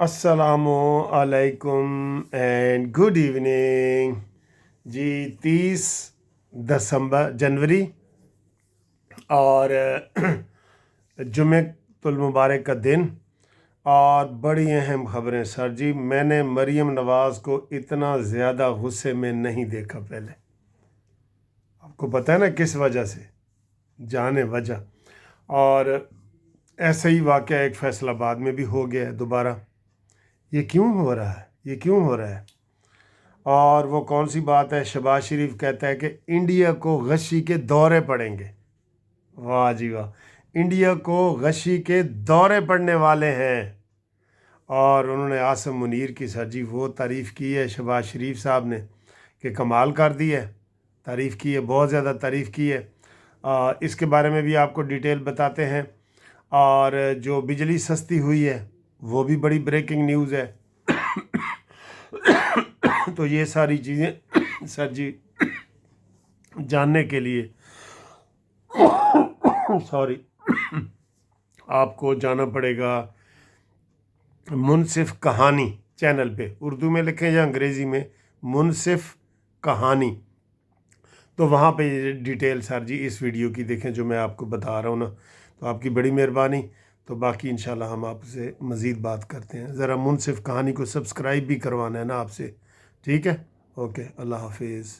अस्सलामु अलैकुम and good evening जी। 30 जनवरी और जुम्मतुल मुबारक का दिन और बड़ी अहम खबरें। सर जी, मैंने मरीम नवाज़ को इतना ज़्यादा गुस्से में नहीं देखा पहले। आपको पता है ना किस वजह से, जाने वजह। और ऐसा ही वाक़या एक फैसलाबाद में भी हो गया है दोबारा। ये क्यों हो रहा है, ये क्यों हो रहा है? और वो कौन सी बात है? शहबाज शरीफ कहता है कि इंडिया को गशी के दौरे पड़ेंगे। वाह जी वाह, इंडिया को गशी के दौरे पड़ने वाले हैं। और उन्होंने आसिम मुनीर की सर जी वो तारीफ़ की है शहबाज शरीफ साहब ने कि कमाल कर दी है, तारीफ़ की है, बहुत ज़्यादा तारीफ़ की है। इसके बारे में भी आपको डिटेल बताते हैं। और जो बिजली सस्ती हुई है वो भी बड़ी ब्रेकिंग न्यूज़ है। तो ये सारी चीज़ें सर जी जानने के लिए सॉरी आपको जाना पड़ेगा मुनसिफ कहानी चैनल पे। उर्दू में लिखें या अंग्रेज़ी में, मुनसिफ कहानी। तो वहाँ पे डिटेल सर जी इस वीडियो की देखें जो मैं आपको बता रहा हूँ ना। तो आपकी बड़ी मेहरबानी। तो बाकी इंशाल्लाह हम आपसे मज़ीद बात करते हैं। ज़रा मुनसिफ कहानी को सब्सक्राइब भी करवाना है ना आपसे, ठीक है? ओके, अल्लाह हाफिज़।